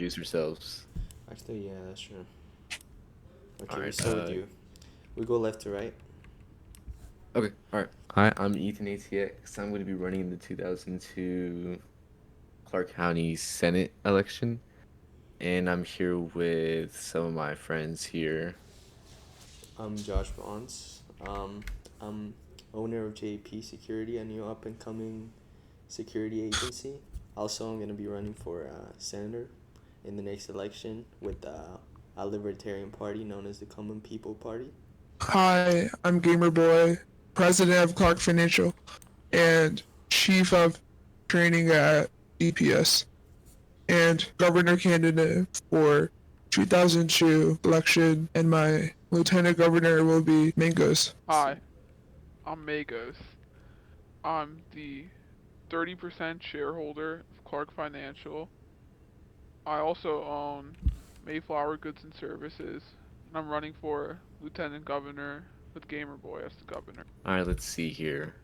introduce yourselves. Actually, yeah, that's true. All Okay, we right. start with you. We go left to right. Okay. All right. Hi, I'm EthanATX. I'm going to be running the 2002 Clark County Senate election, and I'm here with some of my friends here. I'm Joshbonds. I'm owner of JP Security, a new up and coming security agency. Also, I'm gonna be running for senator in the next election with a libertarian party known as the Common People Party. Hi, I'm Gamerboy, president of Clark Financial, and chief of training at DPS, and governor candidate for 2002 election, and my lieutenant governor will be Mangos. Hi, I'm Magos. I'm the 30% shareholder of Clark Financial. I also own Mayflower Goods and Services, and I'm running for Lieutenant Governor with Gamerboy as the governor. All right. Let's see here.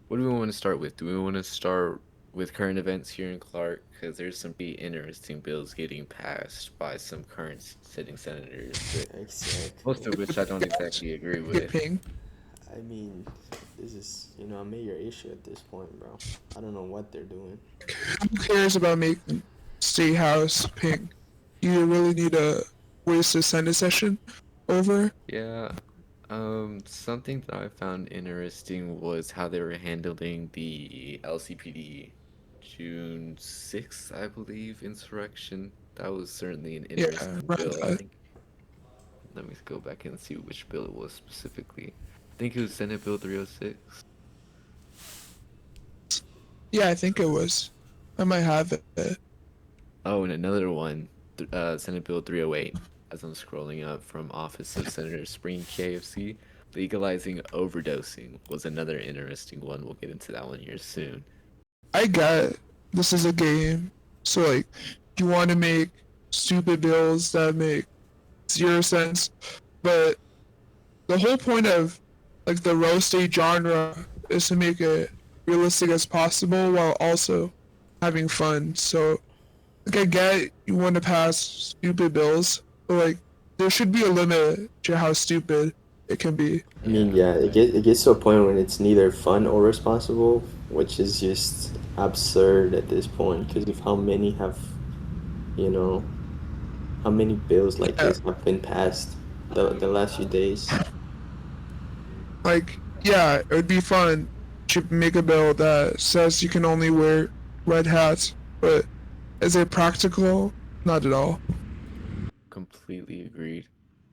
What do we want to start with? Do we want to start with current events here in Clark? Because there's some pretty interesting bills getting passed by some current sitting senators, Exactly. most of which I don't exactly agree Get with. ping. I mean, this is a major issue at this point, bro. I don't know what they're doing. Who cares about making state house ping? You really need to waste the Senate session over. Yeah. Something that I found interesting was how they were handling the LCPD June 6th, I believe, insurrection. That was certainly an Yeah, interesting right. bill. I think. Let me go back and see which bill it was specifically. I think it was Senate Bill 306. Yeah, I think it was. I might have it. Oh, and another one, Senate Bill 308. As I'm scrolling up from Office of Senator Spring KFC, legalizing overdosing was another interesting one. We'll get into that one here soon. I get this is a game, so like you want to make stupid bills that make 0 sense, but the whole point of like the roasty genre is to make it realistic as possible while also having fun. So like I get you want to pass stupid bills, but like there should be a limit to how stupid it can be. I mean, yeah, it gets to a point when it's neither fun or responsible, which is just absurd at this point because of how many have, you know, how many bills like Yeah. this have been passed the last few days. Like, yeah, it would be fun to make a bill that says you can only wear red hats, but is it practical? Not at all. Completely agreed.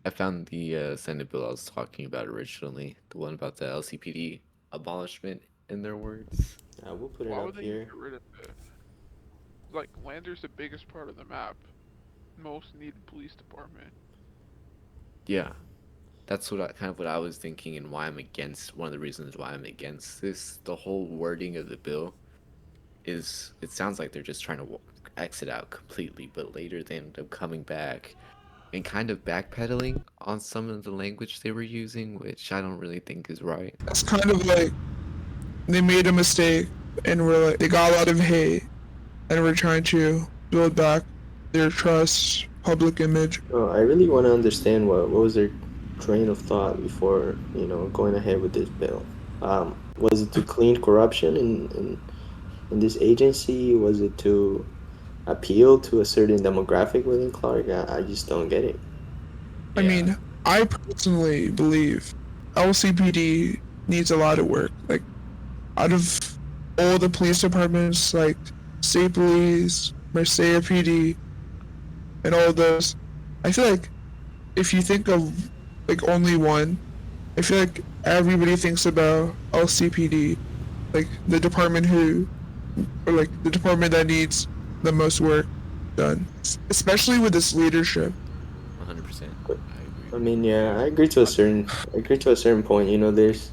I found the Senate bill I was talking about originally, the one about the LCPD abolishment, in their words. We'll put it Why up would they here. get rid of it? Like, Lander's the biggest part of the map. Most needed police department. Yeah, that's what I was thinking, and why I'm against. One of the reasons why I'm against this, the whole wording of the bill, is it sounds like they're just trying to exit out completely, but later they end up coming back and kind of backpedaling on some of the language they were using, which I don't really think is right. It's kind of like they made a mistake and were like, they got a lot of hate and we're trying to build back their trust, public image. I really want to understand what was their train of thought before going ahead with this bill. Was it to clean corruption in this agency? Was it to appeal to a certain demographic within Clark? I just don't get it. I mean, I personally believe LCPD needs a lot of work. Like, out of all the police departments, like State Police, Marseille PD, and all those, I feel like if you think of like only one, I feel like everybody thinks about LCPD, like the department or like the department that needs the most work done, especially with this leadership. 100%. I I agree. mean, yeah, I agree to a certain point. There's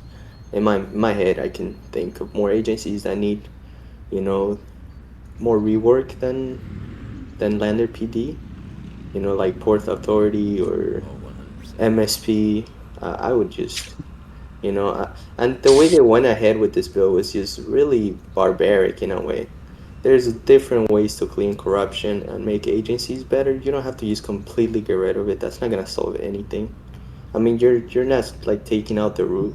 in my head, I can think of more agencies that need, more rework than Lander PD. Like Port Authority or Oh, 100%. MSP. I would just, and the way they went ahead with this bill was just really barbaric in a way. there's different ways to clean corruption and make agencies better. You don't have to just completely get rid of it. That's not gonna solve anything. I mean, you're not like taking out the root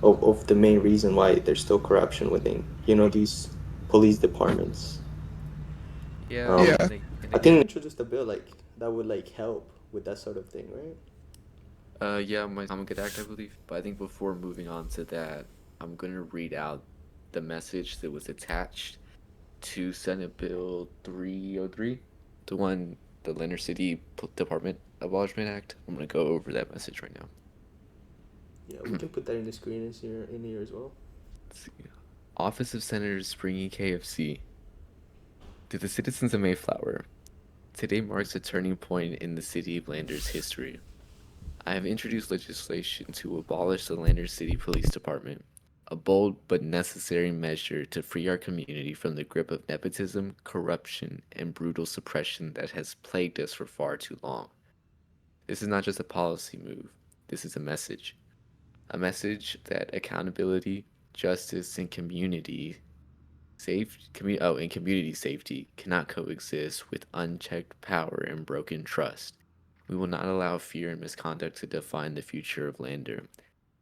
of the main reason why there's still corruption within these police departments. Yeah, Um, Yeah. I think introduce a bill like that would like help with that sort of thing, right? yeah, my common good act, I believe. But I think before moving on to that, I'm gonna read out the message that was attached to Senate Bill 303, the Lander City Department Abolishment Act. I'm gonna go over that message right now. Yeah, we can put that in the screen in here as well. Let's see. Office of Senator Springy KFC. To the citizens of Mayflower, today marks a turning point in the city of Lander's history. I have introduced legislation to abolish the Lander City Police Department, a bold but necessary measure to free our community from the grip of nepotism, corruption, and brutal suppression that has plagued us for far too long. This is not just a policy move, this is a message. A message that accountability, justice, and community safety cannot coexist with unchecked power and broken trust. We will not allow fear and misconduct to define the future of Lander.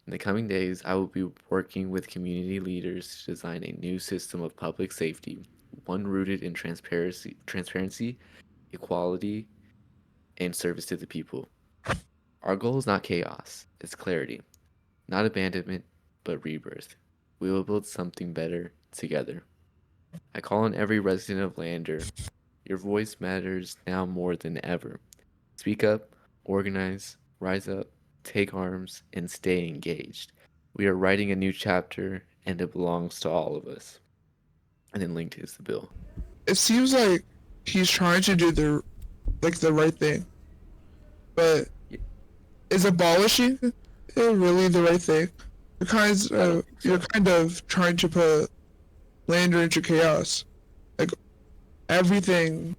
In the coming days, I will be working with community leaders to design a new system of public safety, one rooted in transparency, equality, and service to the people. Our goal is not chaos, it's clarity, not abandonment, but rebirth. We will build something better together. I call on every resident of Lander. Your voice matters now more than ever. Speak up, organize, rise up, take arms, and stay engaged. We are writing a new chapter, and it belongs to all of us. And then linked is the bill. It seems like he's trying to do the right thing, but Yeah, is abolishing it really the right thing? I don't think You're so. kind of trying to put Lander into chaos. Like everything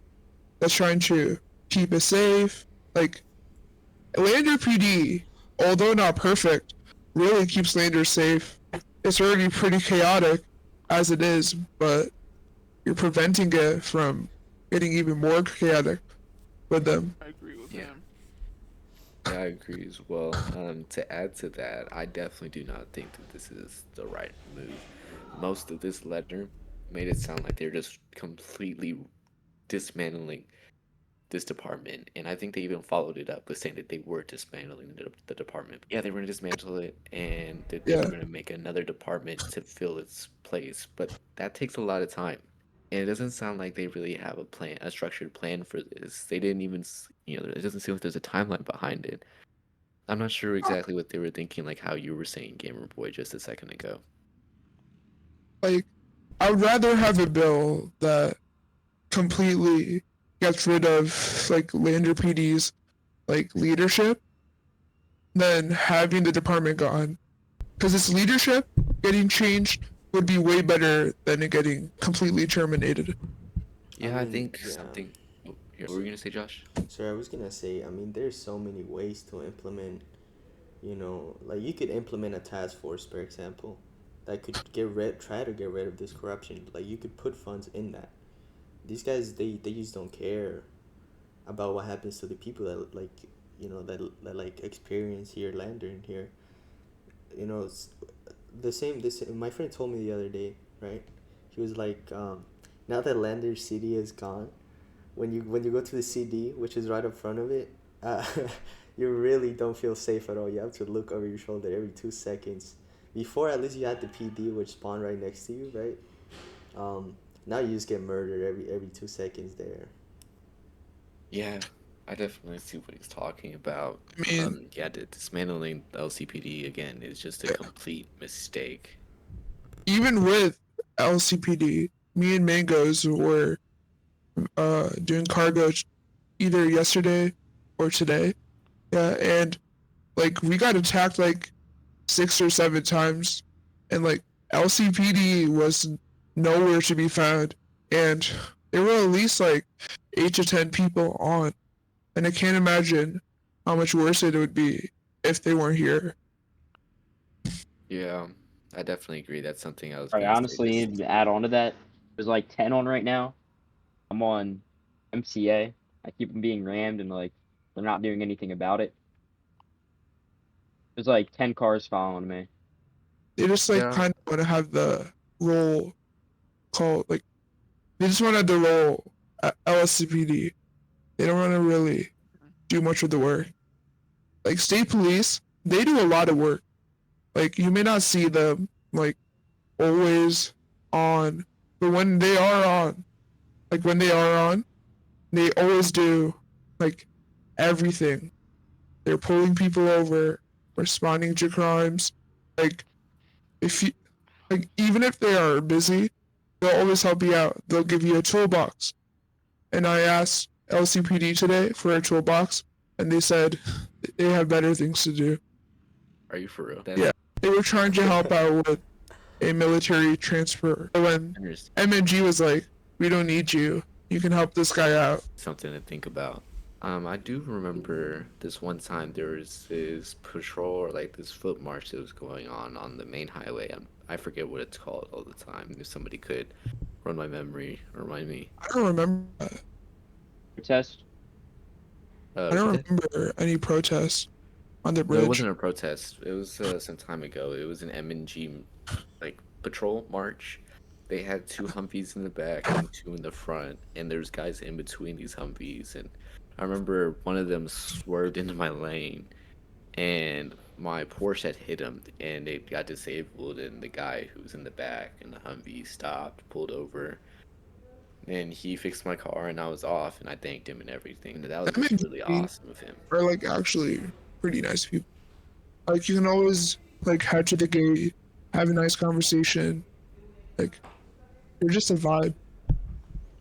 that's trying to keep it safe. Like Lander PD, although not perfect, really keeps Lander safe. It's already pretty chaotic as it is, but you're preventing it from getting even more chaotic with them. I agree with Yeah, him. yeah, I agree as well. To add to that, I definitely do not think that this is the right move. Most of this letter made it sound like they're just completely dismantling this department, and I think they even followed it up with saying that they were dismantling the department. Yeah, they were going to dismantle it, and that they were Yeah, going to make another department to fill its place. But that takes a lot of time, and it doesn't sound like they really have a structured plan for this. They didn't even, it doesn't seem like there's a timeline behind it. I'm not sure exactly what they were thinking, like how you were saying Gamerboy just a second ago. like I would rather have a bill that completely gets rid of like Lander PD's like leadership than having the department gone. Because its leadership getting changed would be way better than it getting completely terminated. I Yeah, I mean, think yeah. something. Oh, here, what were you gonna say, Josh? So I was gonna say, I mean, there's so many ways to implement. Like you could implement a task force, for example, that could try to get rid of this corruption. Like you could put funds in that. These guys, they just don't care about what happens to the people that like, that like experience here, Lander in here. It's the same. This my friend told me the other day, right? He was like, now that Lander City is gone, when you go to the CD, which is right up front of it, you really don't feel safe at all. You have to look over your shoulder every 2 seconds. Before, at least you had the PD, which spawned right next to you, right? Now you just get murdered every 2 seconds there. Yeah, I definitely see what he's talking about. I mean, Yeah, dismantling the LCPD again is just a complete mistake. even with LCPD, me and Mangoes were doing cargo either yesterday or today. Yeah, and like we got attacked like 6 or 7 times, and like LCPD was nowhere to be found, and there were at least like 8 to 10 people on, and I can't imagine how much worse it would be if they weren't here. Yeah, I definitely agree. That's something I was Right, gonna say. honestly, Just to add on to that, There's like 10 on right now. I'm on MCA. I keep them being rammed and like they're not doing anything about it. There's like 10 cars following me. They just like Yeah. kind of want to have the role called like they just want to have the role at LSCPD. They don't want to really do much of the work. Like state police, they do a lot of work. Like you may not see them like always on, but when they are on, like when they are on, they always do like everything. They're pulling people over, responding to crimes. Like if you like even if they are busy, they'll always help you out. They'll give you a toolbox. And I asked LCPD today for a toolbox, and they said they have better things to do. Are you for real? Yeah. They were trying to help out with a military transfer. When MNG was like, "We don't need you. You can help this guy out." Something to think about. I do remember this one time there was this patrol or like this foot march that was going on the main highway. I forget what it's called all the time. If somebody could run my memory or remind me. I don't remember that. Protest. I don't remember any protests on the No, bridge. it wasn't a protest. It was some time ago. It was an M&G like patrol march. They had 2 Humvees in the back and 2 in the front, and there's guys in between these Humvees. And I remember one of them swerved into my lane, and my Porsche had hit him, and it got disabled. And the guy who was in the back in the Humvee stopped, pulled over, and he fixed my car, and I was off, and I thanked him and everything. And that was just really awesome of him. Are like actually pretty nice people. Like you can always like head to the gate, have a nice conversation. Like they're just a vibe.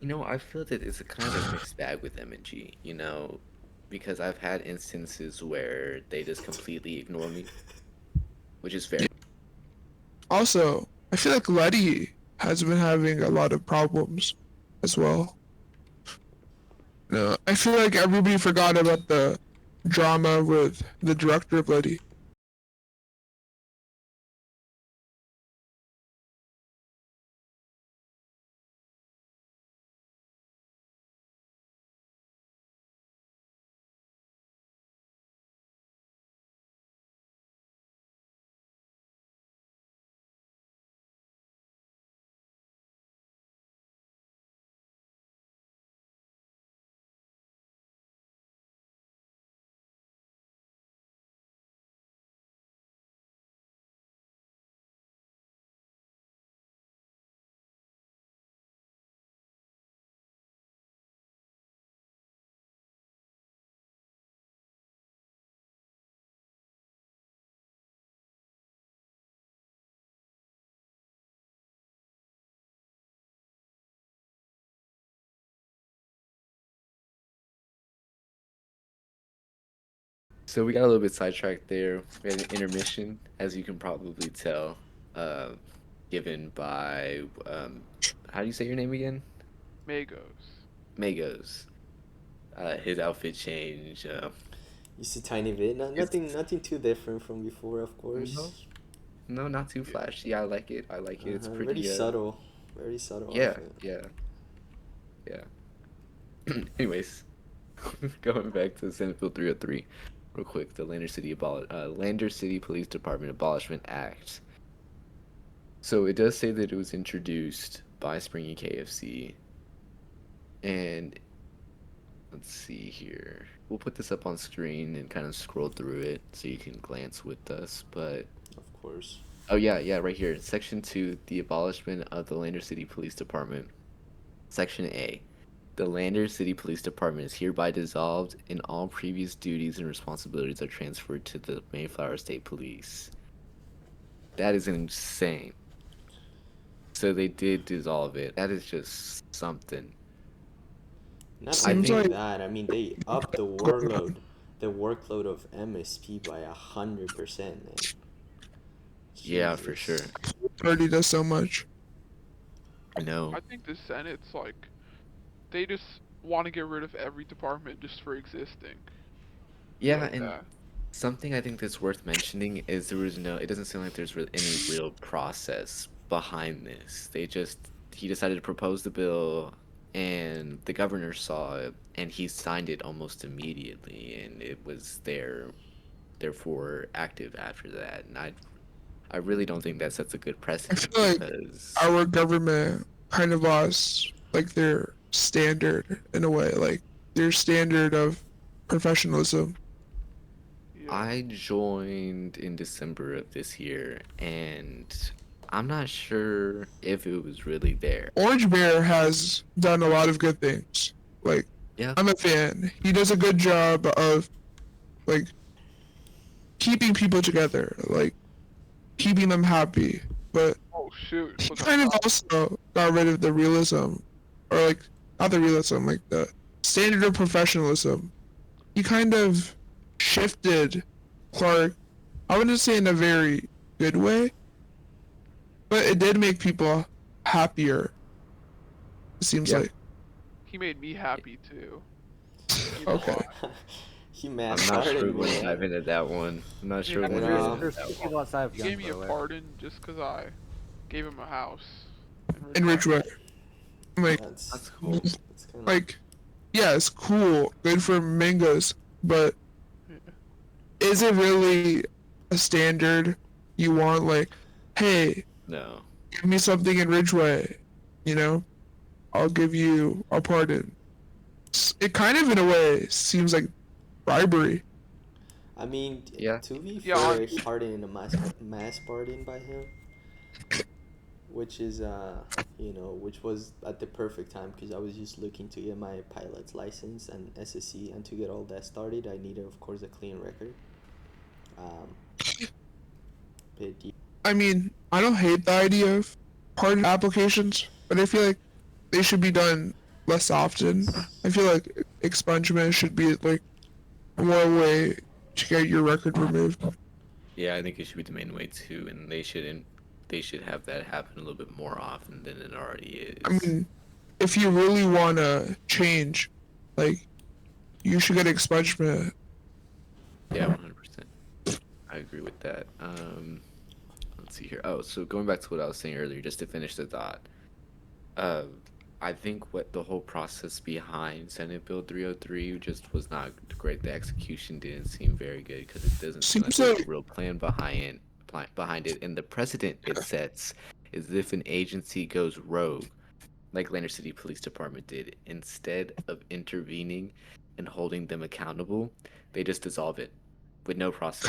You know, I feel that it's a kind of mixed bag with M&G, you know, because I've had instances where they just completely ignore me, which is fair. Also, I feel like Letty has been having a lot of problems as well. No, I feel like everybody forgot about the drama with the director of Letty. So we got a little bit sidetracked there. We had an intermission, as you can probably tell, given by, how do you say your name again? Magos. His outfit change. Just a tiny bit. Nothing too different from before, of course. No, not too flashy. I like it. It's pretty very subtle. Very subtle. Yeah, outfit. yeah. Anyways, going back to Senate Bill 303, real quick. The Lander City Police Department Abolishment Act. So it does say that it was introduced by Springy KFC, and let's see here. We'll put this up on screen and kind of scroll through it so you can glance with us. But Of course. oh yeah, right here. Section 2, the abolishment of the Lander City Police Department. Section A. The Lander City Police Department is hereby dissolved, and all previous duties and responsibilities are transferred to the Mayflower State Police. That is insane. So they did dissolve it. That is just something. Not Seems only like- that, I mean they upped the workload of MSP by 100%, man. Yeah, for sure. Jesus. Already does so much. I know. I think the Senate's like, they just want to get rid of every department just for existing. Yeah, Like and that. something I think that's worth mentioning is it doesn't seem like there's any real process behind this. They just he decided to propose the bill, and the governor saw it, and he signed it almost immediately, and it was therefore active after that. And I really don't think that sets a good I precedent feel like because our government kind of lost like their standard in a way, like their standard of professionalism. Yeah. I joined in December of this year, and I'm not sure if it was really there. Orange Bear has done a lot of good things. Like, Yeah. I'm a fan. He does a good job of like keeping people together, like keeping them happy. But Oh shoot! he What's kind of also got rid of the realism, or like not the realism, like the standard of professionalism. He kind of shifted Clark. I wouldn't say in a very good way, but it did make people happier. It seems Yeah. like. He made me happy too. Okay. He I'm mass not sure started we me. want to dive into that one. I'm not sure we want to Yeah. dive into There's that people one. outside of He guns, gave me by a the way. pardon just because I gave him a house In Ridgeway. Like, That's cool. That's kind of like, yeah, it's cool, good for mangoes, but is it really a standard you want? Like, hey, No. give me something in Ridgeway, you know, I'll give you a pardon. It kind of, in a way, seems like bribery. I mean, Yeah. to be Yeah, fair, he pardoned a mass pardon by him, which is which was at the perfect time because I was just looking to get my pilot's license and SSC, and to get all that started, I needed, of course, a clean record. But I mean, I don't hate the idea of pardon applications, but I feel like they should be done less often. I feel like expungement should be like more way to get your record removed. Yeah, I think it should be the main way too, and they should have that happen a little bit more often than it already is. I mean, if you really want to change, like, you should get expungement. Yeah, 100%. I agree with that. Let's see here. Oh, so going back to what I was saying earlier, just to finish the thought. I think what the whole process behind Senate Bill 303 just was not great. The execution didn't seem very good because it doesn't seem like Seems there's a like- real plan behind it. And the precedent it sets is if an agency goes rogue, like Lander City Police Department did, instead of intervening and holding them accountable, they just dissolve it with no process.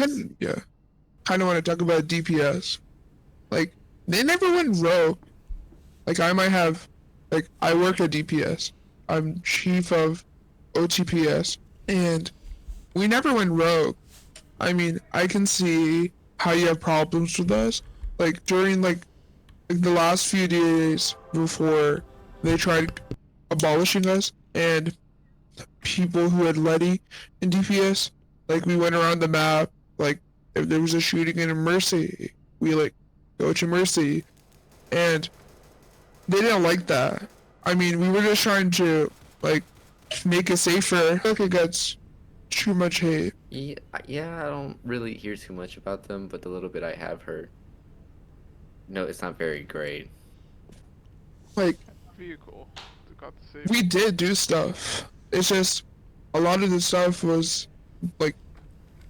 Kind of want to talk about DPS. Like, they never went rogue. Like, I might have, like, I work at DPS. I'm chief of OTPS, and we never went rogue. I mean, I can see how you have problems with us. Like, during, like the last few days before they tried abolishing us, and people who had Letty in DPS, like, we went around the map, like, if there was a shooting in a Mercy, we, like, go to Mercy, and they didn't like that. I mean, we were just trying to, like, make it safer. I feel like it gets too much hate. Yeah, I don't really hear too much about them, but the little bit I have heard, no, it's not very great. Like, vehicle. Got the same. we did do stuff. It's just, a lot of the stuff was, like,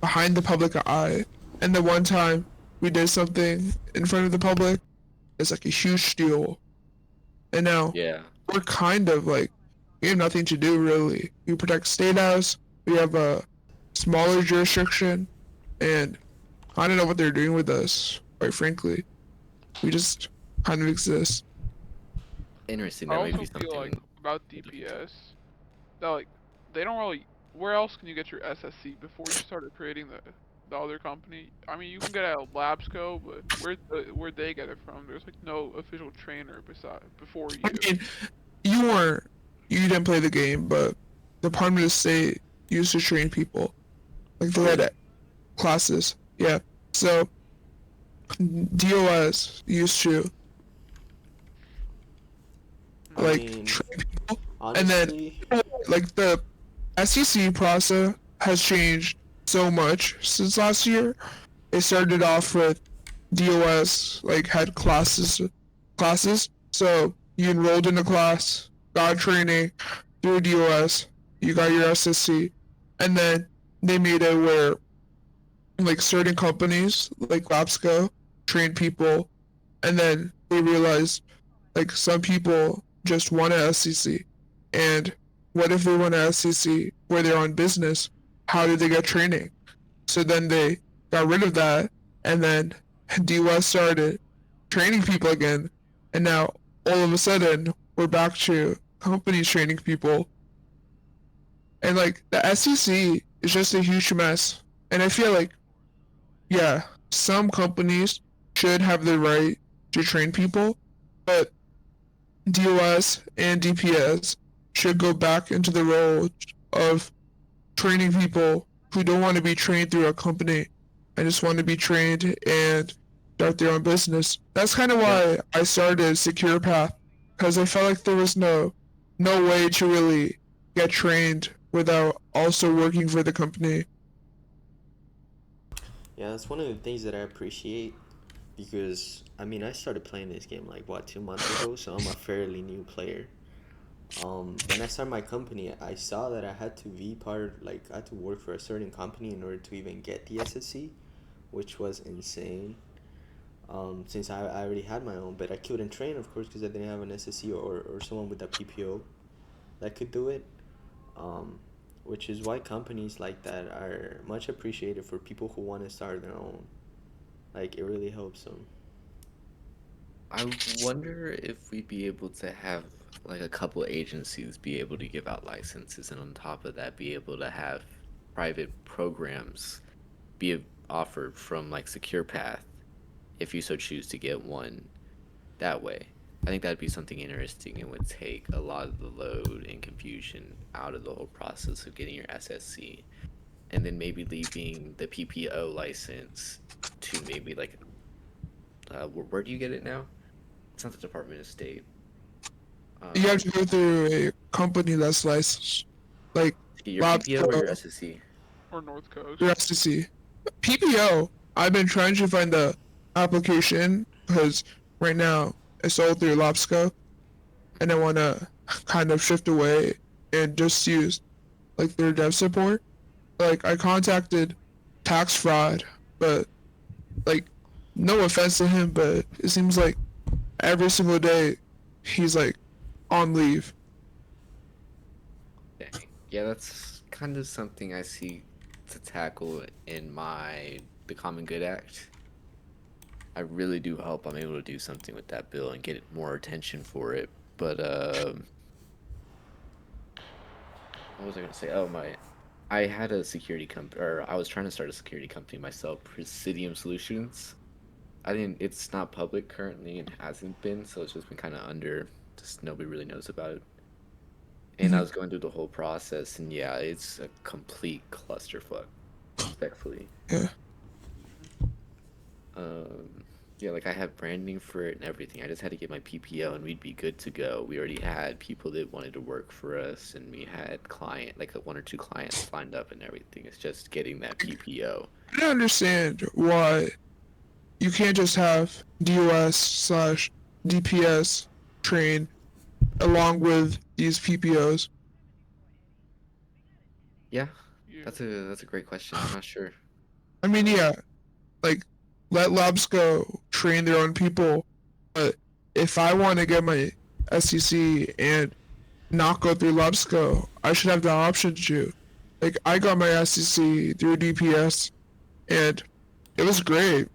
behind the public eye. And the one time we did something in front of the public, it's like a huge deal. And now, Yeah. we're kind of like, we have nothing to do really. We protect State House, we have a smaller jurisdiction, and I don't know what they're doing with us, quite frankly. We just kind of exist. Interesting. I That may also be feel something. like about DPS that like they don't really. Where else can you get your SSC before you started creating the other company? I mean, you can get it at Labsco, but where'd they get it from? There's like no official trainer before you. I mean, you didn't play the game, but the Department of State used to train people. Like, they had classes. Yeah. So, DOS used to, I like, mean, train people. honestly, Like, the SEC process has changed so much since last year. It started off with DOS, like, had classes. So you enrolled in a class, got training through DOS, you got your SSC, and then they made it where like certain companies like Lapsco train people, and then they realized like some people just want a SCC, and what if they want a SCC where they're on business? How do they get training? So then they got rid of that, and then DOS started training people again, and now all of a sudden we're back to companies training people, and like the SEC is just a huge mess. And I feel like, yeah, some companies should have the right to train people, but DOS and DPS should go back into the role of training people who don't want to be trained through a company and just want to be trained and start their own business. That's kind of Yeah. why I started Secure Path, because I felt like there was no way to really get trained without also working for the company. Yeah, that's one of the things that I appreciate because I mean I started playing this game like what 2 months ago, so I'm a fairly new player. When I started my company, I saw that I had to be part like I had to work for a certain company in order to even get the SSC, which was insane. Since I already had my own, but I couldn't train, of course, because I didn't have an SSC or someone with a PPO that could do it. Um, which is why companies like that are much appreciated for people who want to start their own. Like it really helps them. I wonder if we'd be able to have like a couple agencies be able to give out licenses, and on top of that, be able to have private programs be offered from like Secure Path, if you so choose to get one that way. I think that'd be something interesting and would take a lot of the load and confusion out of the whole process of getting your SSC, and then maybe leaving the PPO license to maybe like where do you get it now? It's not the Department of State. You have Um, to go through a company that's licensed, like to get your PPO or your Labsco, SSC? Or North Coast. your SEC. PPO, I've been trying to find the application because right now it's all through Labsco, and I want to kind of shift away and just use like their dev support. Like I contacted tax fraud, but like no offense to him, but it seems like every single day he's like on leave. Dang. Yeah, that's kind of something I see to tackle in the Common Good Act. I really do hope I'm able to do something with that bill and get more attention for it. But what was I gonna say? I had a security company, or I was trying to start a security company myself, Presidium Solutions. I didn't. It's not public currently and hasn't been, so it's just been kind of under. Just nobody really knows about it. And I Mhm. was going through the whole process, and yeah, it's a complete clusterfuck, respectfully. Yeah. Um, yeah, like I had branding for it and everything. I just had to get my PPO, and we'd be good to go. We already had people that wanted to work for us, and we had like one or two clients lined up and everything. It's just getting that PPO. I don't understand why you can't just have DOS/DPS train along with these PPOs. Yeah, Yeah. that's a great question. I'm not sure. I mean, yeah, like let labs go train their own people, but if I want to get my SEC and not go through Labsco, I should have the option to. Like I got my SEC through DPS, and it was great,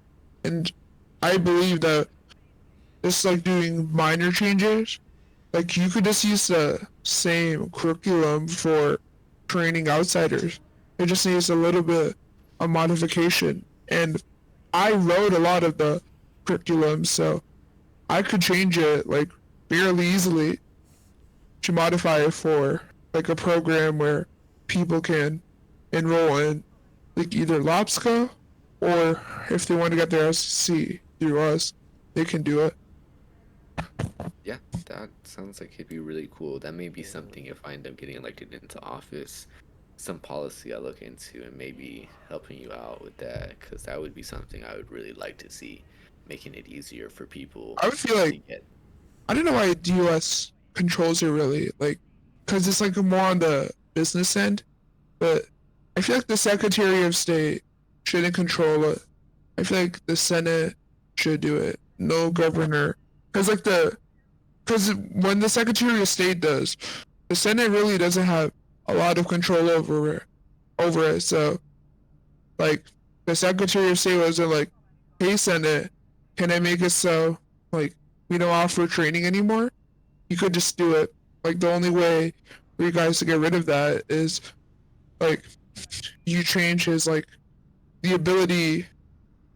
and I believe that it's like doing minor changes. Like you could just use the same curriculum for training outsiders. It just needs a little bit of modification. And I wrote a lot of the curriculum, so I could change it like fairly easily to modify it for like a program where people can enroll in like either LAPSCA or if they want to get their SC through us, they can do it. Yeah, that sounds like it'd be really cool. That may be Yeah. something if I end up getting elected into office, some policy I look into and maybe helping you out with that, because that would be something I would really like to see, making it easier for people I would feel to like get. I don't know why DOS controls it really, like, because it's like more on the business end. But I feel like the Secretary of State shouldn't control it. I feel like the Senate should do it. No governor, because when the Secretary of State does, the Senate really doesn't have a lot of control over it. So like the Secretary of State wasn't like, "Hey Senate, can I make it so like we don't offer training anymore?" You could just do it. Like the only way for you guys to get rid of that is like you change his like the ability,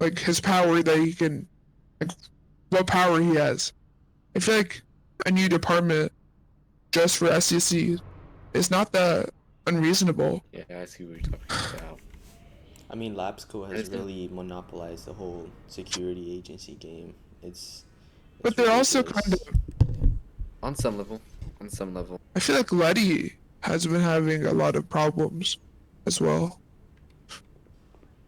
like his power that he can, like what power he has. I feel like a new department just for SEC is not that unreasonable. Yeah, I see what you're talking about. I mean, LabSco has Understand. really monopolized the whole security agency game. It's But they're also ridiculous. kind of. On some level. On some level. I feel like Letty has been having a lot of problems as well.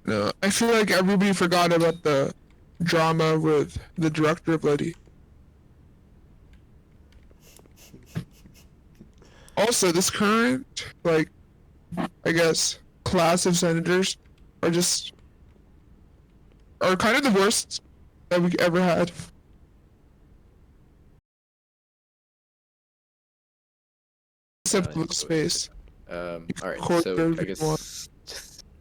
No, I feel like everybody forgot about the drama with the director of Letty. Also, this current, like, I guess, class of senators are kind of the worst that we ever had. Except enjoy with space. Alright, Record so whatever I you guess want.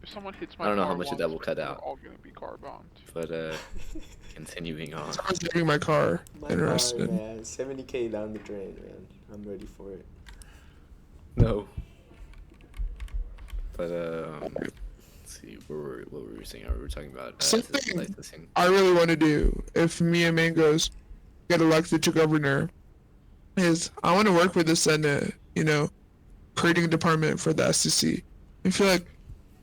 If someone hits my I don't know car how much of once, that will cut we're out. all gonna be car bombed. But continuing on. I was getting my car. My car, Interested. man. 70K down the drain, man. I'm ready for it. No. But let's see, what were we saying? We were talking about Something licensing. I really want to do if me and Mangos get elected to governor is I want to work with the Senate, creating a department for the SEC. I feel like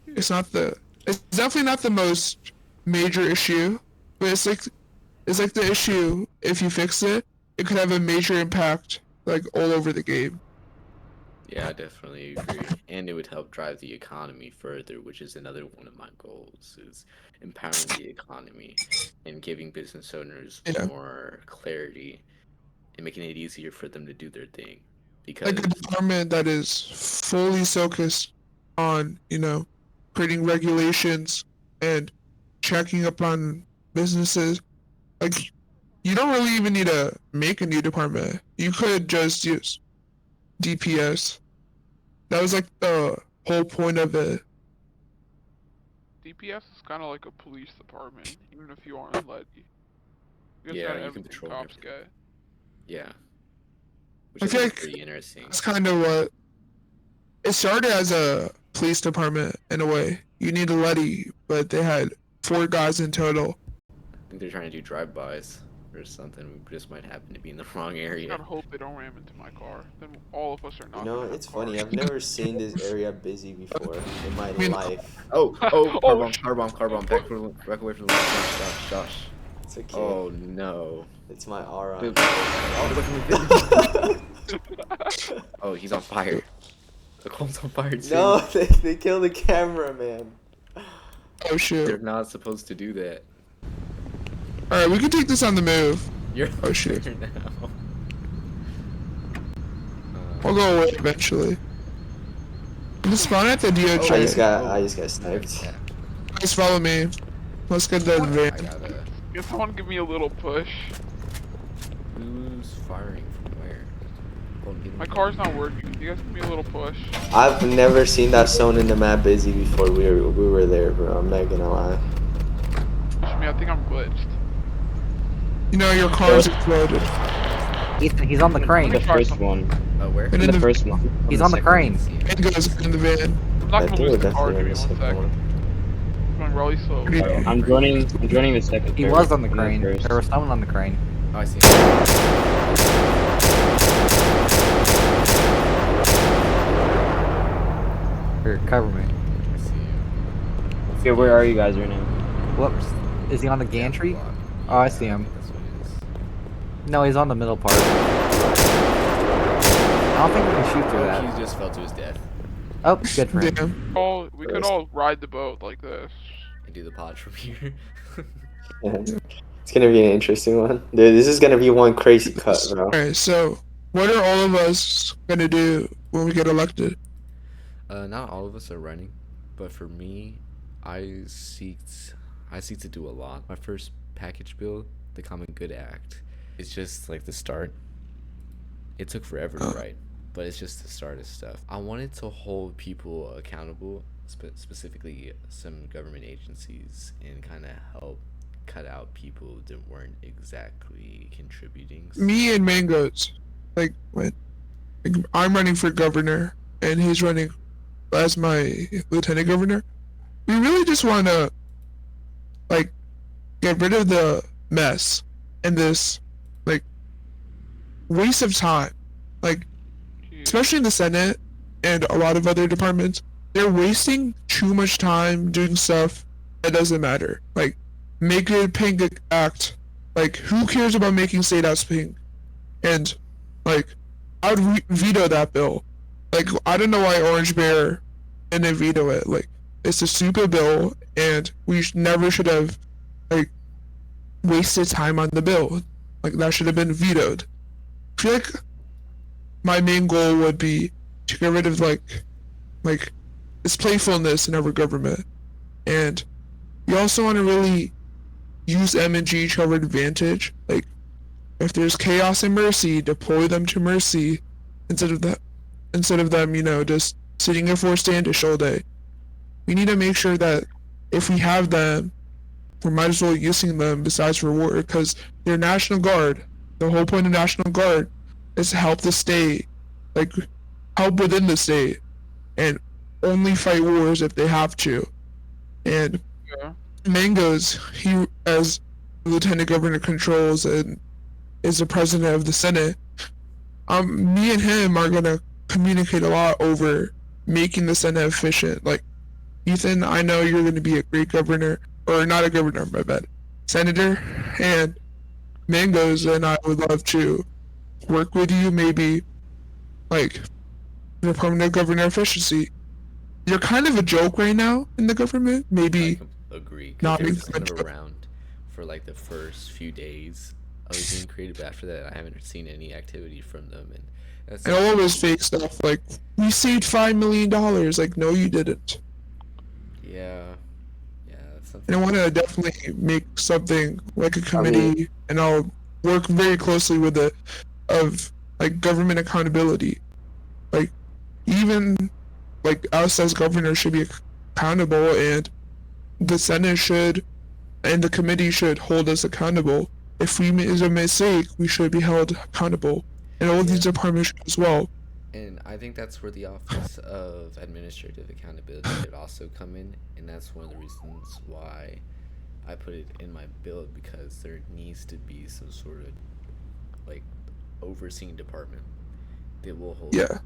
it's definitely not the most major issue, but it's like the issue, if you fix it, it could have a major impact like all over the game. Yeah, I definitely agree. And it would help drive the economy further, which is another one of my goals, is empowering the economy and giving business owners Yeah. more clarity and making it easier for them to do their thing. Because Like a department that is fully focused on, creating regulations and checking up on businesses. Like, you don't really even need to make a new department. You could just use DPS. That was like the whole point of it. DPS is kind of like a police department, even if you aren't Letty. You Yeah, got you can everything patrol cops everything. get. yeah. Which I is feel like pretty interesting. that's kind of what it started as a police department in a way. You need a Letty, but they had 4 guys in total. I think they're trying to do drive-bys or something. We just might happen to be in the wrong I area. gotta hope they don't ram into my car. Then all of us are not. You know, gonna have it's funny. cars. I've never seen this area busy before in my life. Oh, Oh, car bomb. Back away from the Josh. It's okay. Oh no. It's my aura. Dude, oh, look. Oh, he's on fire. The coal's on fire too. No, they killed the camera, man. Oh They're shoot. not supposed to do that. Alright, we can take this on the move. You're Oh, shit. there now. We'll go away eventually. Just spawn at the DOJ. I just got sniped. Yeah, Guys, follow me. Let's get that I van. gotta. Can someone give me a little push? Who's firing from where? My car's not working. You guys give me a little push. I've never seen that zone in the map busy before we were there, bro. I'm not gonna lie. I mean, I think I'm glitched. Your car's exploded. Ethan, he's on the crane. The first one. Where? And in The the first one. He's on the crane. van goes in the van. I'm not I gonna think lose we're the car. definitely Give on me the one second second. one. I'm going really slow. Yeah. I'm joining the second. He third, was on the and then crane. first. There was someone on the crane. Oh, I see. Here, cover me. I see you. Okay, where are you guys right now? Whoops. Is he on the gantry? Block. Oh, I see him. That's what it is. No, he's on the middle part. I don't think we can shoot through Oh, that. he just fell to his death. Oh, good for him. Damn. We could all ride the boat like this. And do the pod from here. It's gonna be an interesting one. Dude, this is gonna be one crazy cut, bro. Alright, so what are all of us gonna do when we get elected? Not all of us are running, but for me, I seek I seek to do a lot. My first package bill, the Common Good Act, is just like the start. It took forever to write, but it's just the start of stuff. I wanted to hold people accountable, specifically some government agencies, and kind of help cut out people that weren't exactly contributing. Me and Mangoes, like when I'm running for governor and he's running as my lieutenant governor, we really just want to like get rid of the mess and this like waste of time, like especially in the Senate and a lot of other departments. They're wasting too much time doing stuff that doesn't matter. Like make it a pink act. Like who cares about making state house pink? And like I would veto that bill. Like I don't know why Orange Bear didn't veto it. Like it's a stupid bill, and we never should have like wasted time on the bill. Like that should have been vetoed. I feel like my main goal would be to get rid of like this playfulness in our government, and we also want to really use M&G to our advantage. Like if there's chaos and mercy, deploy them to mercy instead of them, just sitting at for stand all day. We need to make sure that if we have them, we might as well using them besides for war, because they're National Guard. The whole point of National Guard is to help the state, like help within the state, and only fight wars if they have to. And Yeah. Mangoes, he as lieutenant governor controls and is the president of the Senate. Me and him are gonna communicate a lot over making the Senate efficient. Like, Ethan, I know you're gonna be a great governor, or not a governor, my bad, senator, and Mangoes and I would love to work with you, maybe, like, the permanent governor efficiency. You're kind of a joke right now in the government, maybe Agree. 'Cause not they were being just kind such of a- around for like the first few days of it being created, but after that, I haven't seen any activity from them, and that's and all of this fake stuff, like, we saved $5 million, like, no you didn't. yeah, that's something. And I want to definitely make something like a committee, and I'll work very closely with it, of like government accountability. Like even like us as governors should be accountable, and the Senate should, and the committee should hold us accountable. If we made a mistake, we should be held accountable, and all these departments should as well. And I think that's where the Office of Administrative Accountability should also come in, and that's one of the reasons why I put it in my bill, because there needs to be some sort of like overseeing department that will hold Yeah.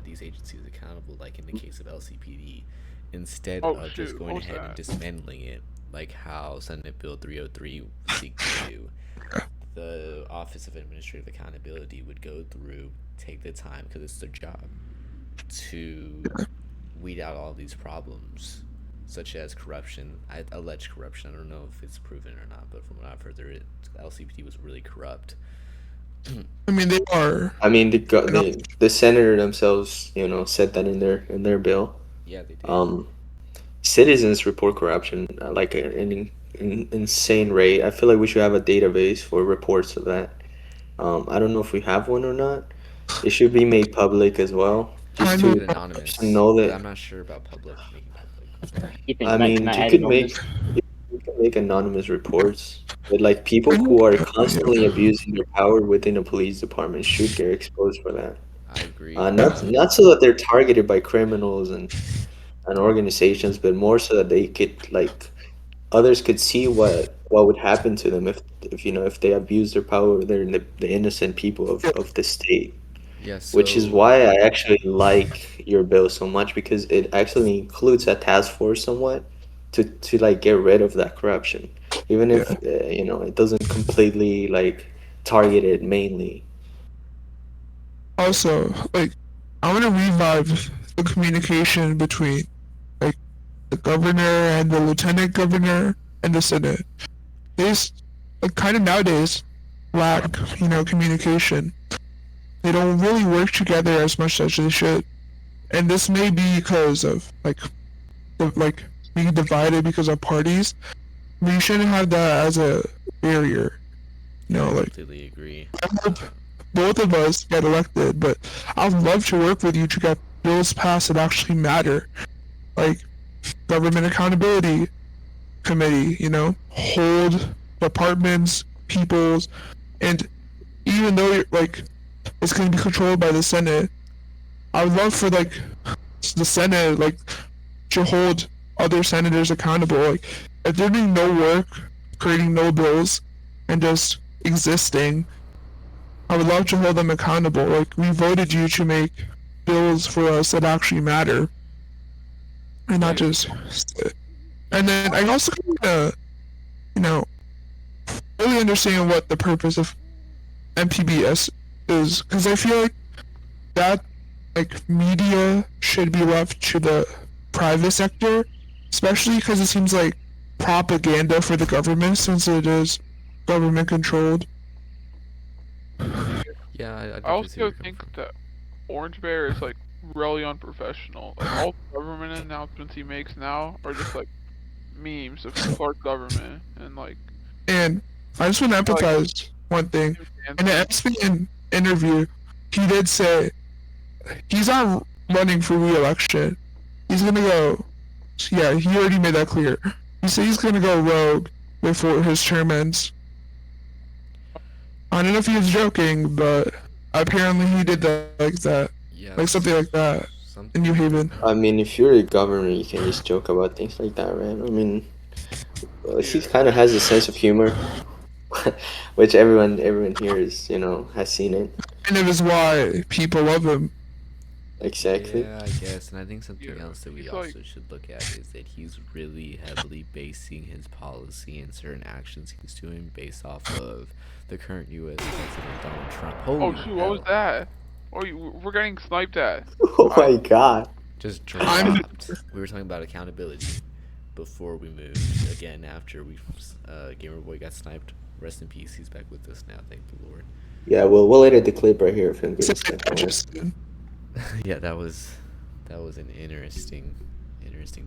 these agencies accountable, like in the case of LCPD, instead Oh, of shoot, just going what was ahead and that? dismantling it, like how Senate Bill 303 seeks to do. The Office of Administrative Accountability would go through, take the time, because it's their job, to weed out all these problems, such as corruption, alleged corruption. I don't know if it's proven or not, but from what I've heard, LCPD was really corrupt. I mean, they are. I mean, the senator themselves, said that in their bill. Yeah, they did. Citizens report corruption at like an insane rate. I feel like we should have a database for reports of that. I don't know if we have one or not. It should be made public as well, just I to Make know. it anonymous. to know but that. I'm not sure about making public. Ethan, I can mean, can I you add could in on make this? you can make anonymous reports, but like people who are constantly abusing their power within a police department should get exposed for that. I agree. Not so that they're targeted by criminals and organizations, but more so that they could like others could see what would happen to them if they abuse their power. They're the innocent people of the state. Yeah, Which is so why I actually like your bill so much, because it actually includes a task force somewhat to like get rid of that corruption, even if it doesn't completely like target it mainly. Also, like, I want to revive the communication between the governor and the lieutenant governor and the Senate. This like kind of nowadays lack, communication. They don't really work together as much as they should, and this may be because of like being divided because of parties. But you shouldn't have that as a barrier. Yeah, I Like completely agree. I hope both of us get elected, but I'd love to work with you to get bills passed that actually matter, like government accountability committee. Hold departments, peoples, and even though it's going to be controlled by the Senate, I would love for the Senate to hold other senators accountable. Like if they're doing no work, creating no bills, and just existing, I would love to hold them accountable. Like we voted you to make bills for us that actually matter, and not Right. just. And then I also you know, really understand what the purpose of MPBS is, because I feel like that media should be left to the private sector, especially because it seems like propaganda for the government since it is government controlled. Yeah, I I definitely see where also you're coming think from. that Orange Bear is like really unprofessional. Like all the government announcements he makes now are just like memes of Clark government and like And I just want to like emphasize one thing. In the Vance. ESPN interview, he did say he's not running for re-election. He's gonna go. Yeah, he already made that clear. He said he's gonna go rogue before his term ends. I don't know if he was joking, but apparently he did that like something like that in New Something. Haven. I mean, if you're a governor, you can just joke about things like that, right? I mean, he Yeah. kind of has a sense of humor, which everyone here is, has seen it. And it is why people love him. Exactly. Yeah, I guess. And I think something Yeah. else that we He's like also should look at is that he's really heavily basing his policy and certain actions he's doing based off of the current U.S. President Donald Trump. oh Holy shoot, what was hell. that? Oh, we're getting sniped at. Oh my God. Just I'm dropped. We were talking about accountability before we moved. Again, after Gamerboy got sniped. Rest in peace. He's back with us now. Thank the Lord. Yeah, well, we'll edit the clip right here of him getting sniped. Don't worry. Justin. Yeah, that was an interesting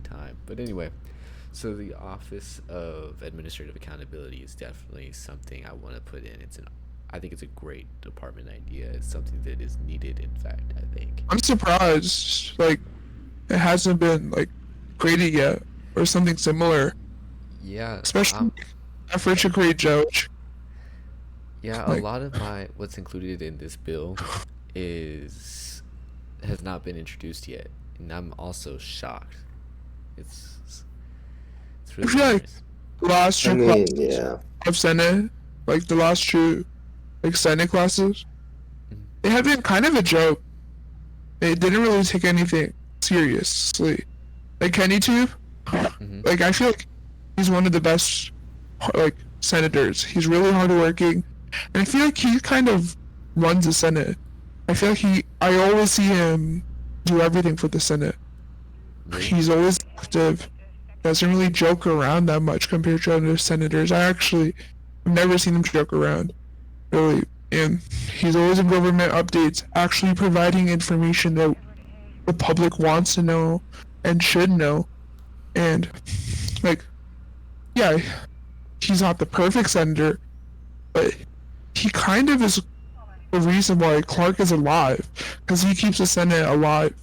time. But anyway, so the Office of Administrative Accountability is definitely something I want to put in. I think it's a great department idea. It's something that is needed. In fact, I think. I'm surprised it hasn't been graded yet or something similar. Yeah, Especially effort to create judge. yeah. A lot of what's included in this bill has not been introduced yet, and I'm also shocked. It's I really feel like nice. the last I two mean, classes yeah. of Senate, the last two Senate classes, they have been kind of a joke. They didn't really take anything seriously. Like Kenny too. Mhm. I feel like he's one of the best senators. He's really hardworking, and I feel like he kind of runs the Senate. I feel like I always see him do everything for the Senate. Really? He's always active. Doesn't really joke around that much compared to other senators. I've never seen him joke around, really. And he's always in government updates, actually providing information that the public wants to know and should know. And yeah, he's not the perfect senator, but he kind of is the reason why Clark is alive, because he keeps the Senate alive.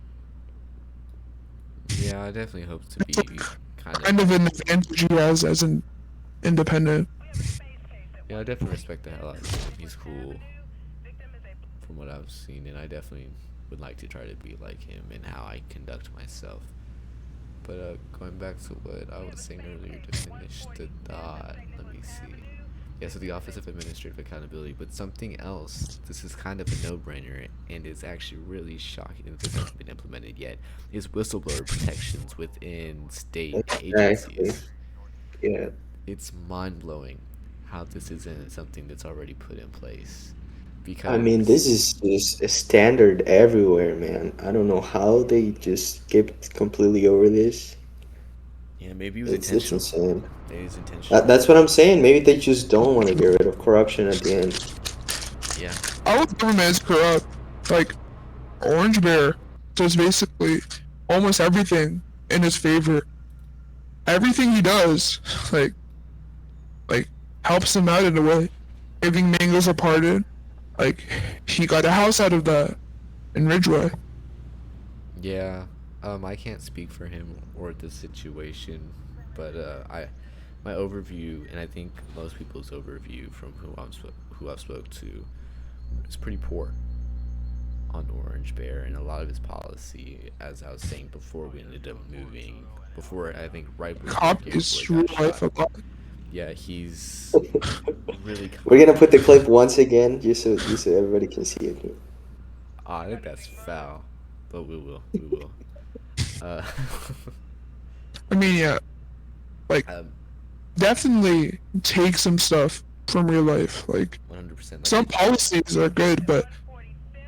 Yeah, I definitely hope to be Kind of an advantage he has as an independent. Yeah, I definitely respect the hell out of him. He's cool from what I've seen, and I definitely would like to try to be like him in how I conduct myself. But going back to what I was saying earlier to finish the thought, let me see. Yeah, so the Office of Administrative Accountability, but something else, this is kind of a no-brainer, and it's actually really shocking that this hasn't been implemented yet, is whistleblower protections within state Exactly. agencies. Yeah. It's mind-blowing how this isn't something that's already put in place. Because I mean, this is just a standard everywhere, man. I don't know how they just skipped completely over this. Yeah, maybe it was It's intentional. insane. Maybe it was intentional. That's what I'm saying. Maybe they just don't want to get rid of corruption at the end. Yeah. Our government is corrupt. Like, Orange Bear does basically almost everything in his favor. Everything he does, like, like helps him out in a way. Giving Mangoes a pardon, like, he got a house out of that in Ridgeway. Yeah. I can't speak for him or the situation, but my overview, and I think most people's overview from who I've spoke to, is pretty poor on Orange Bear and a lot of his policy. As I was saying before, we ended up moving. Before, I think right before Copies Gamerboy real got life shot. a lot. Yeah, he's really. We're gonna put the clip once again, just so everybody can see it. I think that's foul, but we will. We will. Uh, I mean, yeah, like, um, definitely take some stuff from real life. Like, 100%. some policies are good, but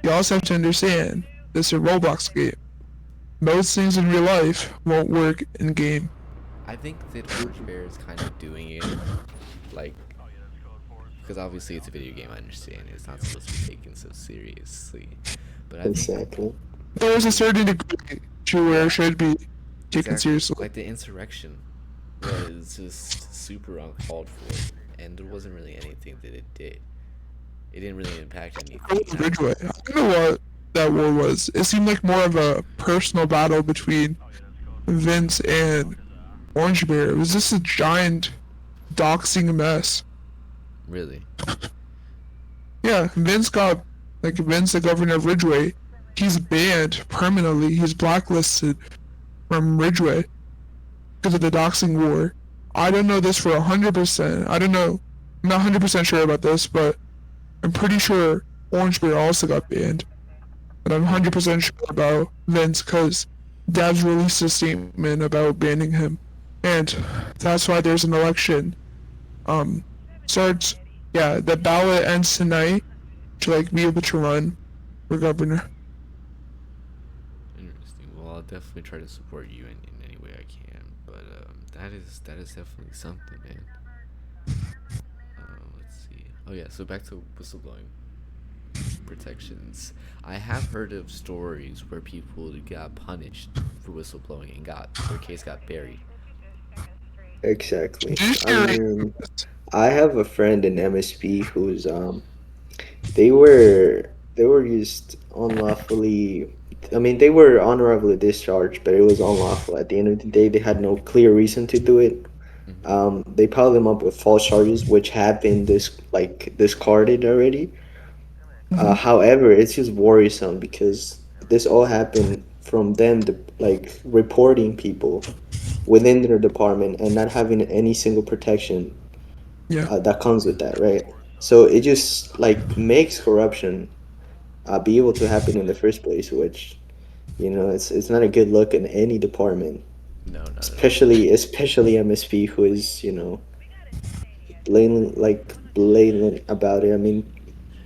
you also have to understand this is a Roblox game. Most things in real life won't work in game. I think that Orange Bear is kind of doing it, like, because obviously it's a video game. I understand it's not supposed to be taken so seriously, but I think Exactly. There's a certain degree to where it should be taken exactly seriously. like the insurrection was just super uncalled for, and there wasn't really anything that it did. It didn't really impact anything. Ridgeway. I don't know what that war was. It seemed like more of a personal battle between Vince and Orange Bear. It was just a giant doxing mess. Really, Yeah, Vince, the governor of Ridgeway, he's banned permanently. He's blacklisted from Ridgeway because of the doxing war. I don't know this for 100%. I don't know. I'm not 100% sure about this, but I'm pretty sure Orange Bear also got banned. But I'm 100% sure about Vince because Dabs released a statement about banning him. And that's why there's an election. Starts, yeah, the ballot ends tonight to, like, be able to run for governor. interesting. Well, I'll definitely try to support you in any way I can. But that is definitely something, man. Let's see. Oh yeah, so back to whistleblowing protections. I have heard of stories where people got punished for whistleblowing and got their case got buried. Exactly. I mean, I have a friend in MSP who's they were just unlawfully. I mean, they were honorably discharged, but it was unlawful. At the end of the day, they had no clear reason to do it. Hmm. They piled them up with false charges, which have been discarded already. However, it's just worrisome because this all happened from them, like reporting people within their department and not having any single protection Yeah. that comes with that, right? So it just like makes corruption be able to happen in the first place, which it's not a good look in any department, No, not at all. especially MSP, who is blatant about it. I mean,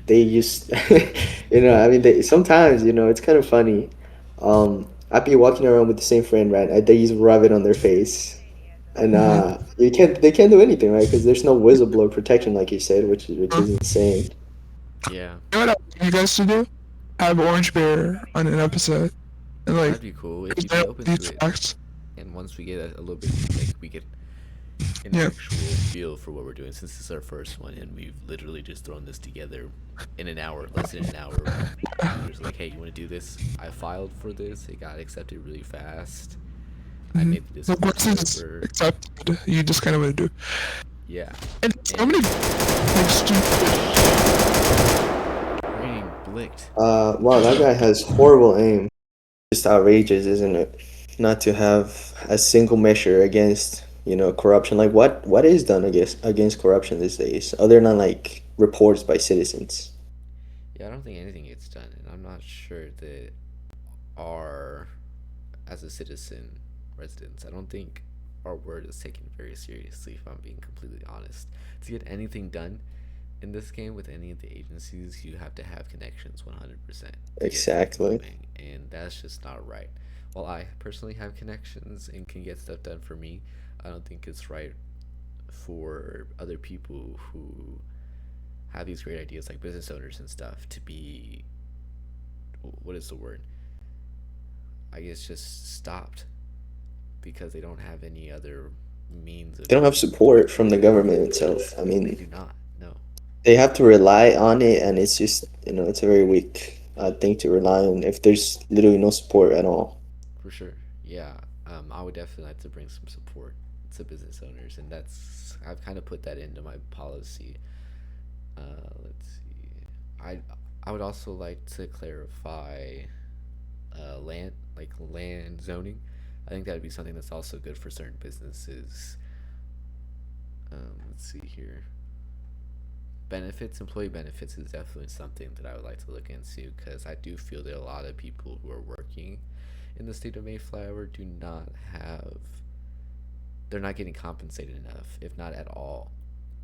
they just I mean, sometimes it's kind of funny. I'd be walking around with the same friend, right? They just rub it on their face, and they can't do anything, right? Because there's no whistleblower protection, like you said, which is insane. Yeah, You know what I want you guys to do? Have Orange Bear on an episode and, like, that'd be cool if you'd present be open these to it. facts. And once we get a little bit, like we get an Yeah. actual feel for what we're doing, since this is our first one and we've literally just thrown this together in an hour, less than an hour. We're just like, hey, you want to do this? I filed for this. It got accepted really fast. I made the So once Discord it's server. accepted, you just kind of want to do. Yeah, And so many, like, we're getting blicked. Wow, that guy has horrible aim. Just outrageous, isn't it? Not to have a single measure against corruption. Like what is done against corruption these days, other than like reports by citizens? Yeah, I don't think anything gets done, and I'm not sure that our, as a citizen, residents, I don't think our word is taken very seriously, if I'm being completely honest. To get anything done in this game with any of the agencies, you have to have connections 100% to get things Exactly. moving, and that's just not right. while I personally have connections and can get stuff done for me, I don't think it's right for other people who have these great ideas, like business owners and stuff, to be, what is the word? I guess just stopped because they don't have any other means of They don't have doing. support from the government itself. I They mean, do not. No, they have to rely on it, and it's just, it's a very weak thing to rely on if there's literally no support at all. for sure. Yeah, I would definitely like to bring some support to business owners, and I've kind of put that into my policy. Let's see. I I would also like to clarify land zoning. I think that would be something that's also good for certain businesses. Let's see here. Employee benefits is definitely something that I would like to look into because I do feel that a lot of people who are working in the state of Mayflower do not have, they're not getting compensated enough, if not at all,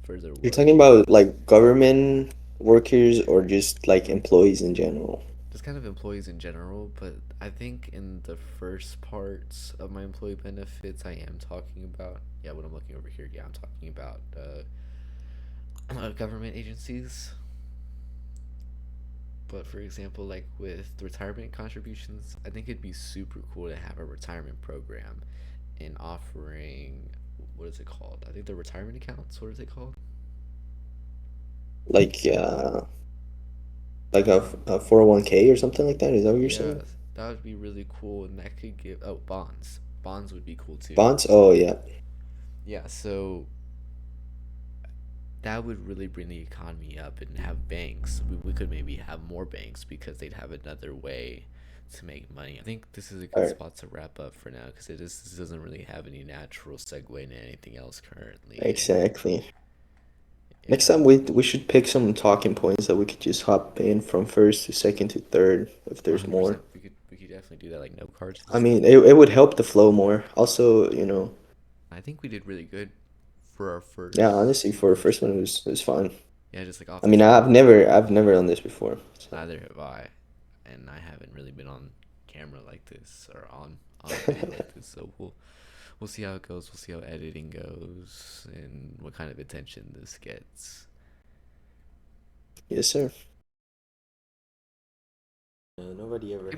for their You're work. talking about like government workers or just like employees in general? Just kind of employees in general, but I think in the first parts of my employee benefits, I am talking about, yeah, what I'm looking over here, yeah, I'm talking about government agencies. But for example, like with the retirement contributions, I think it'd be super cool to have a retirement program and offering, what is it called? I think the retirement accounts. What is it called? Like a 401k or something like that? Is that what you're Yeah, saying? that would be really cool, and that could give, oh, bonds. Bonds would be cool too. Bonds? Oh yeah. Yeah, so that would really bring the economy up and have banks. We could maybe have more banks because they'd have another way to make money. I think this is a All good right. spot to wrap up for now because this doesn't really have any natural segue into anything else currently. And Exactly. Next yeah, time we should pick some talking points that we could just hop in from first to second to third if there's more. 100%. We could definitely do that, like note cards and I stuff. mean, it would help the flow more. Also, I think we did really good for our yeah, first. honestly, for a first one, it was fun. Yeah, just like off I the mean, top. I've never done this before. So Neither have I, and I haven't really been on camera like this or on video like this. So we'll see how it goes. We'll see how editing goes and what kind of attention this gets. yes, sir. Nobody ever.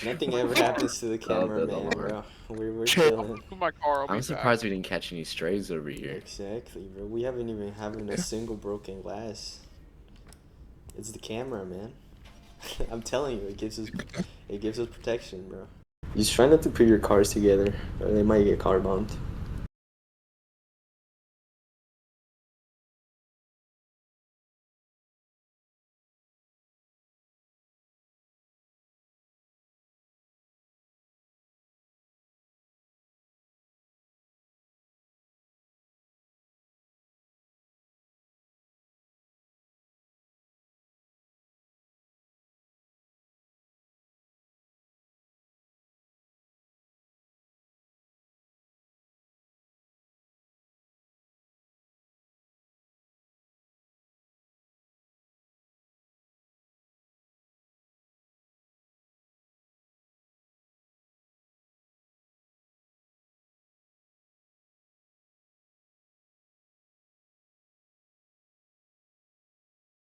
Nothing ever happens to the cameraman, bro. We're chilling. Put my car. I'll be I'm back. surprised we didn't catch any strays over here. Exactly, bro. We haven't even having a single broken glass. It's the camera, man. I'm telling you, it gives us protection, bro. Just try not to put your cars together, or they might get car bombed.